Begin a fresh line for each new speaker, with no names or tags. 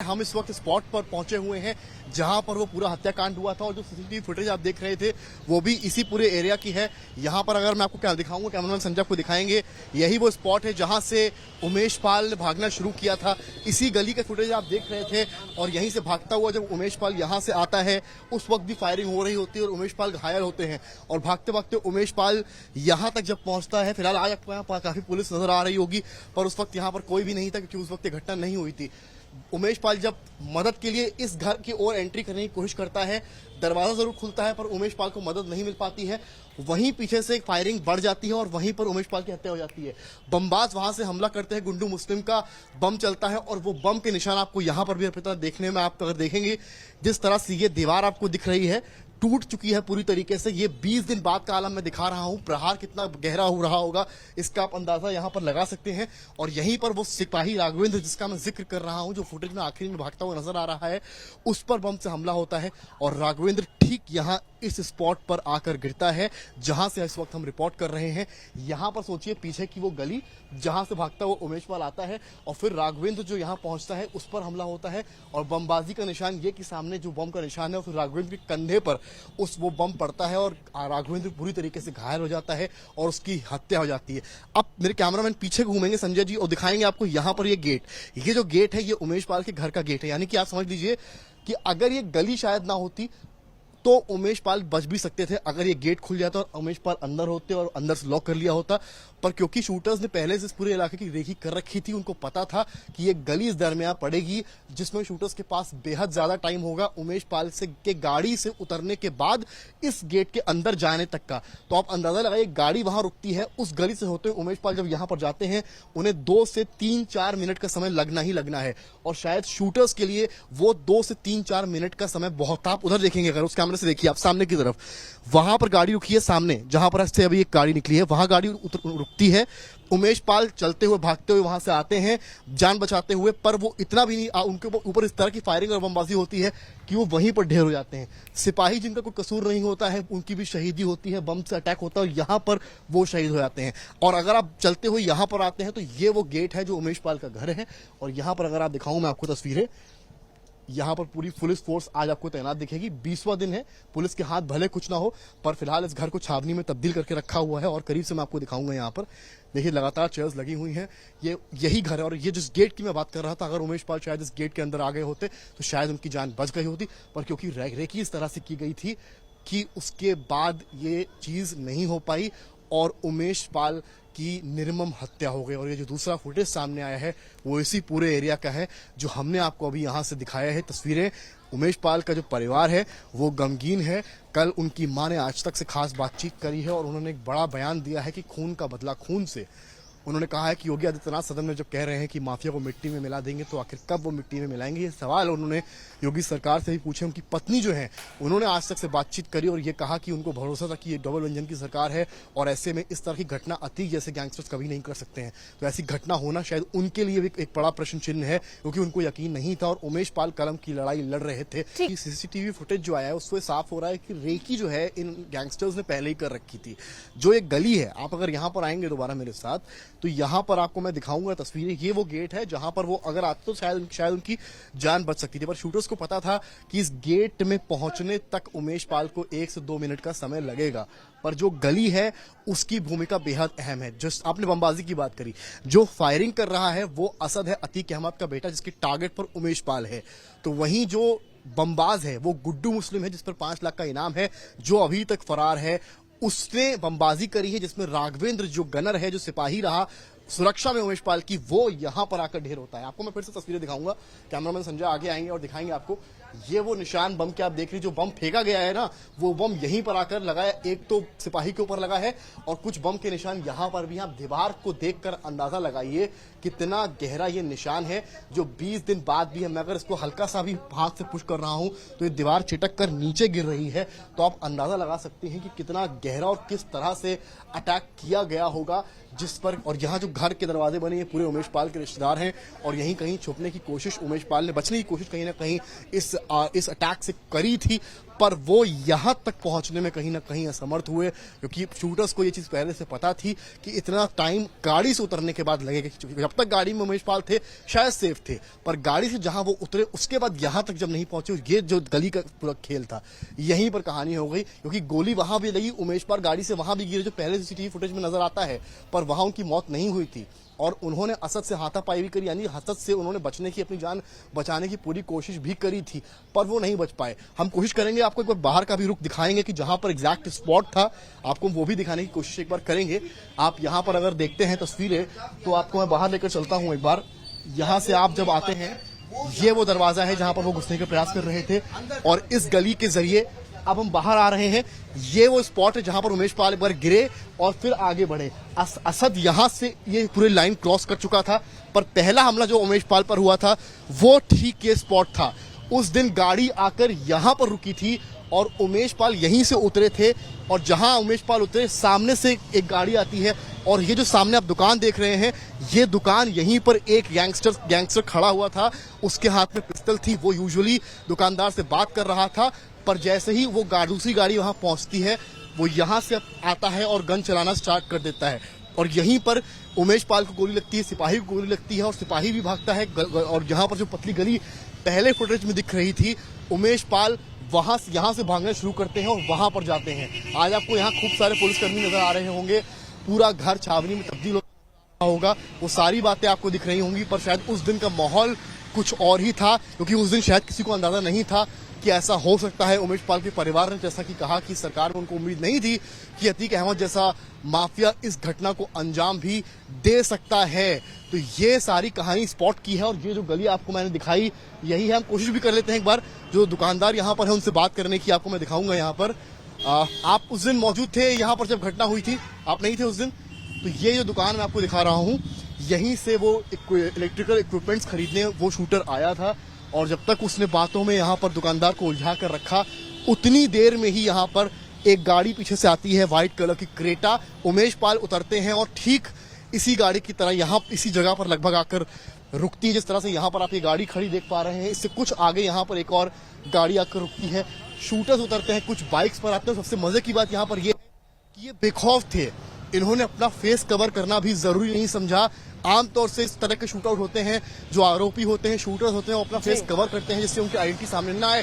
हम इस वक्त स्पॉट पर पहुंचे हुए हैं जहां पर वो पूरा हत्याकांड हुआ था और जो सीसीटीवी फुटेज आप देख रहे थे वो भी इसी पूरे एरिया की है। यहां पर अगर मैं आपको क्या दिखाऊंगा, कैमरामैन संजय को दिखाएंगे, यही वो स्पॉट है जहां से उमेश पाल ने भागना शुरू किया था। इसी गली के फुटेज आप देख रहे थे और यहीं से भागता हुआ जब उमेश पाल यहां से आता है उस वक्त भी फायरिंग हो रही होती है और उमेश पाल घायल होते हैं और भागते भागते उमेश पाल यहां तक जब पहुंचता है, फिलहाल आज आपको यहाँ पर काफी पुलिस नजर आ रही होगी पर उस वक्त यहाँ पर कोई भी नहीं था क्योंकि उस वक्त ये घटना नहीं हुई थी। उमेश पाल जब मदद के लिए इस घर की ओर एंट्री करने की कोशिश करता है, दरवाजा जरूर खुलता है पर उमेश पाल को मदद नहीं मिल पाती है। वहीं पीछे से फायरिंग बढ़ जाती है और वहीं पर उमेश पाल की हत्या हो जाती है। बमबाज वहां से हमला करते हैं, गुंडू मुस्लिम का बम चलता है और वो बम के निशान आपको यहां पर भी अर्पिता देखने में, आप अगर देखेंगे जिस तरह से ये दीवार आपको दिख रही है टूट चुकी है पूरी तरीके से। ये 20 दिन बाद का आलम मैं दिखा रहा हूं, प्रहार कितना गहरा हो रहा होगा इसका आप अंदाजा यहां पर लगा सकते हैं। और यहीं पर वो सिपाही राघवेंद्र जिसका मैं जिक्र कर रहा हूं, जो फुटेज में आखिरी में भागता हुआ नजर आ रहा है, उस पर बम से हमला होता है और राघवेंद्र ठीक यहां इस स्पॉट पर आकर गिरता है जहां से इस वक्त हम रिपोर्ट कर रहे हैं। यहां पर सोचिए पीछे की वो गली जहां से भागता हुआ उमेश पाल आता है और फिर राघवेंद्र जो यहां पहुंचता है उस पर हमला होता है और बमबाजी का निशान ये कि सामने जो बम का निशान है फिर राघवेंद्र के कंधे पर वो बम पड़ता है और राघवेंद्र पूरी तरीके से घायल हो जाता है और उसकी हत्या हो जाती है। अब मेरे कैमरामैन पीछे घूमेंगे संजय जी और दिखाएंगे आपको यहां पर ये जो गेट है ये उमेश पाल के घर का गेट है। यानी कि आप समझ लीजिए कि अगर ये गली शायद ना होती तो उमेश पाल बच भी सकते थे अगर ये गेट खुल जाता और उमेश पाल अंदर होते और अंदर से लॉक कर लिया होता। पर क्योंकि शूटर्स ने पहले से इस पूरे इलाके की रेकी कर रखी थी, उनको पता था कि ये गली इस दरमियान पड़ेगी जिसमें शूटर्स के पास बेहद ज्यादा टाइम होगा उमेश पाल से के गाड़ी से उतरने के बाद इस गेट के अंदर जाने तक का। तो आप अंदाजा लगाइए गाड़ी वहां रुकती है, उस गली से होते हुए उमेश पाल जब यहां पर जाते हैं उन्हें 2 से 3-4 मिनट का समय लगना ही लगना है और शायद शूटर्स के लिए वो 2 से 3-4 मिनट का समय बहुत। आप उधर देखेंगे, अगर उस कैमरे से देखिए आप सामने की तरफ, वहां पर गाड़ी रुकी है सामने जहां पर से अभी एक गाड़ी निकली है, वहां गाड़ी रुकती है। उमेश पाल चलते हुए भागते हुए वहां से आते हैं जान बचाते हुए, पर वो इतना भी नहीं, उनके ऊपर इस तरह की फायरिंग और बमबाजी होती है कि वो वहीं पर ढेर हो जाते हैं। सिपाही जिनका कोई कसूर नहीं होता है उनकी भी शहीदी होती है, बम से अटैक होता है और यहां पर वो शहीद हो जाते हैं। और अगर आप चलते हुए यहां पर आते हैं तो ये वो गेट है जो उमेश पाल का घर है और यहां पर अगर आप दिखाऊं मैं आपको तस्वीरें, यहां पर पूरी पुलिस फोर्स आज आपको तैनात दिखेगी। 20वां दिन है, पुलिस के हाथ भले कुछ ना हो पर फिलहाल इस घर को छावनी में तब्दील करके रखा हुआ है और करीब से मैं आपको दिखाऊंगा। यहां पर देखिए लगातार चेयर्स लगी हुई हैं, यही घर है। और ये जिस गेट की मैं बात कर रहा था, अगर उमेश पाल शायद इस गेट के अंदर आ गए होते तो शायद उनकी जान बच गई होती, पर क्योंकि रेकी इस तरह से की गई थी कि उसके बाद ये चीज नहीं हो पाई और उमेश पाल की निर्मम हत्या हो गई। और ये जो दूसरा फुटेज सामने आया है वो इसी पूरे एरिया का है जो हमने आपको अभी यहां से दिखाया है तस्वीरें। उमेश पाल का जो परिवार है वो गमगीन है। कल उनकी मां ने आज तक से खास बातचीत करी है और उन्होंने एक बड़ा बयान दिया है कि खून का बदला खून से। उन्होंने कहा है कि योगी आदित्यनाथ सदन में जब कह रहे हैं कि माफिया को मिट्टी में मिला देंगे तो आखिर कब वो मिट्टी में मिलाएंगे, ये सवाल उन्होंने योगी सरकार से भी पूछे। उनकी पत्नी जो है उन्होंने आज तक से बातचीत करी और ये कहा कि उनको भरोसा था कि ये डबल इंजन की सरकार है और ऐसे में इस तरह की घटना अतीक जैसे गैंगस्टर्स कभी नहीं कर सकते हैं। तो ऐसी घटना होना शायद उनके लिए भी एक बड़ा प्रश्न चिन्ह है क्योंकि उनको यकीन नहीं था और उमेश पाल कलम की लड़ाई लड़ रहे थे। सीसीटीवी फुटेज जो आया है उससे साफ हो रहा है कि रेकी जो है इन गैंगस्टर्स ने पहले ही कर रखी थी। जो एक गली है, आप अगर यहाँ पर आएंगे दोबारा मेरे साथ तो यहाँ पर आपको मैं दिखाऊंगा तस्वीरें, ये वो गेट है जहां पर वो अगर आते तो शायद उनकी जान बच सकती थी। पर शूटर्स को पता था कि इस गेट में पहुंचने तक उमेश पाल को 1 से 2 मिनट का समय लगेगा। पर जो गली है उसकी भूमिका बेहद अहम है। जो आपने बमबाजी की बात करी, जो फायरिंग कर रहा है वो असद है, अतीक अहमद का बेटा, जिसके टारगेट पर उमेश पाल है। तो वहीं जो बमबाज है वो गुड्डू मुस्लिम है जिस पर 5 लाख का इनाम है, जो अभी तक फरार है। उसने बमबाजी करी है जिसमें राघवेंद्र जो गनर है, जो सिपाही रहा सुरक्षा में उमेश पाल की, वो यहां पर आकर ढेर होता है। आपको मैं फिर से तस्वीरें दिखाऊंगा, कैमरामैन संजय आगे आएंगे और दिखाएंगे आपको। ये वो निशान बम के आप देख रहे, जो बम फेंका गया है ना वो बम यहीं पर आकर लगा है। एक तो सिपाही के ऊपर लगा है और कुछ बम के निशान यहां पर भी। आप दीवार को देखकर अंदाजा लगाइए कितना गहरा ये निशान है जो 20 दिन बाद भी है। मैं अगर इसको हल्का सा भी हाथ से पुश कर रहा हूं तो ये दीवार छिटक कर नीचे गिर रही है। तो आप अंदाजा लगा सकते हैं कि कितना गहरा और किस तरह से अटैक किया गया होगा जिस पर। और यहाँ जो घर के दरवाजे बने ये पूरे उमेश पाल के रिश्तेदार हैं और यहीं कहीं छुपने की कोशिश उमेश पाल ने, बचने की कोशिश कहीं ना कहीं इस अटैक से करी थी। पर वो यहां तक पहुंचने में कहीं ना कहीं असमर्थ हुए, क्योंकि शूटर्स को ये चीज पहले से पता थी कि इतना टाइम गाड़ी से उतरने के बाद लगेगा। जब तक गाड़ी में उमेश पाल थे शायद सेफ थे, पर गाड़ी से जहां वो उतरे उसके बाद यहां तक जब नहीं पहुंचे, ये जो गली का पूरा खेल था यहीं पर कहानी हो गई। क्योंकि गोली वहां भी लगी, उमेश पाल गाड़ी से वहां भी गिरे, जो पहले सीसीटीवी फुटेज में नजर आता है, पर वहां उनकी मौत नहीं हुई थी। और उन्होंने असद से हाथापाई भी करी, यानी असद से उन्होंने बचने की, अपनी जान बचाने की पूरी कोशिश भी करी थी, पर वो नहीं बच पाए। हम कोशिश करेंगे, आपको एक बार बाहर का भी रुख दिखाएंगे कि जहां पर एग्जैक्ट स्पॉट था, आपको वो भी दिखाने की कोशिश एक बार करेंगे। आप यहां पर अगर देखते हैं तस्वीरें, तो आपको मैं बाहर लेकर चलता हूं एक बार। यहां से आप जब आते हैं, ये वो दरवाजा है जहां पर वो घुसने का प्रयास कर रहे थे, और इस गली के जरिए अब हम बाहर आ रहे हैं। ये वो स्पॉट है जहां पर उमेश पाल एक बार गिरे और फिर आगे बढ़े। असद यहां से ये पूरी लाइन क्रॉस कर चुका था, पर पहला हमला जो उमेश पाल पर हुआ था वो ठीक ये स्पॉट था। उस दिन गाड़ी आकर यहां पर रुकी थी और उमेश पाल यहीं से उतरे थे, और जहां उमेश पाल उतरे सामने से एक गाड़ी आती है, और ये जो सामने आप दुकान देख रहे हैं, ये दुकान यहीं पर एक गैंगस्टर खड़ा हुआ था, उसके हाथ में पिस्टल थी। वो यूजुअली दुकानदार से बात कर रहा था, पर जैसे ही वो दूसरी गाड़ी वहां पहुंचती है, वो यहां से आता है और गन चलाना स्टार्ट कर देता है। और यहीं पर उमेश पाल को गोली लगती है, सिपाही को गोली लगती है, और सिपाही भी भागता है। और यहां पर जो पतली गली पहले फुटेज में दिख रही थी, उमेश पाल यहां से भागना शुरू करते हैं और वहां पर जाते हैं। आज आपको यहाँ खूब सारे पुलिसकर्मी नजर आ रहे होंगे, पूरा घर छावनी में तब्दील होगा, वो सारी बातें आपको दिख रही होंगी। पर शायद उस दिन का माहौल कुछ और ही था, क्योंकि उस दिन शायद किसी को अंदाजा नहीं था कि ऐसा हो सकता है। उमेश पाल के परिवार ने जैसा कि कहा कि सरकार में उनको उम्मीद नहीं थी कि अतीक अहमद जैसा माफिया इस घटना को अंजाम भी दे सकता है। तो ये सारी कहानी स्पॉट की है, और ये जो गली आपको मैंने दिखाई यही है। हम कोशिश भी कर लेते हैं एक बार, जो दुकानदार यहाँ पर है उनसे बात करने की, आपको मैं दिखाऊंगा यहाँ पर। आप उस दिन मौजूद थे यहाँ पर जब घटना हुई थी? आप नहीं थे उस दिन? तो ये जो दुकान मैं आपको दिखा रहा हूँ, यहीं से वो इलेक्ट्रिकल इक्विपमेंट्स खरीदने वो शूटर आया था, और जब तक उसने बातों में यहाँ पर दुकानदार को उलझा कर रखा, उतनी देर में ही यहाँ पर एक गाड़ी पीछे से आती है, व्हाइट कलर की क्रेटा। उमेश पाल उतरते हैं और ठीक इसी गाड़ी की तरह यहाँ इसी जगह पर लगभग आकर रुकती है, जिस तरह से यहाँ पर आप ये गाड़ी खड़ी देख पा रहे हैं। इससे कुछ आगे यहाँ पर एक और गाड़ी आकर रुकती है, शूटर्स उतरते हैं, कुछ बाइक्स पर आते हैं। सबसे मजे की बात यहाँ पर ये कि ये बेखौफ थे, इन्होंने अपना फेस कवर करना भी जरूरी नहीं समझा। आमतौर से इस तरह के शूट आउट होते हैं, जो आरोपी होते हैं, शूटर्स होते हैं, वो अपना फेस कवर करते हैं जिससे उनकी आइडेंटिटी सामने ना आए।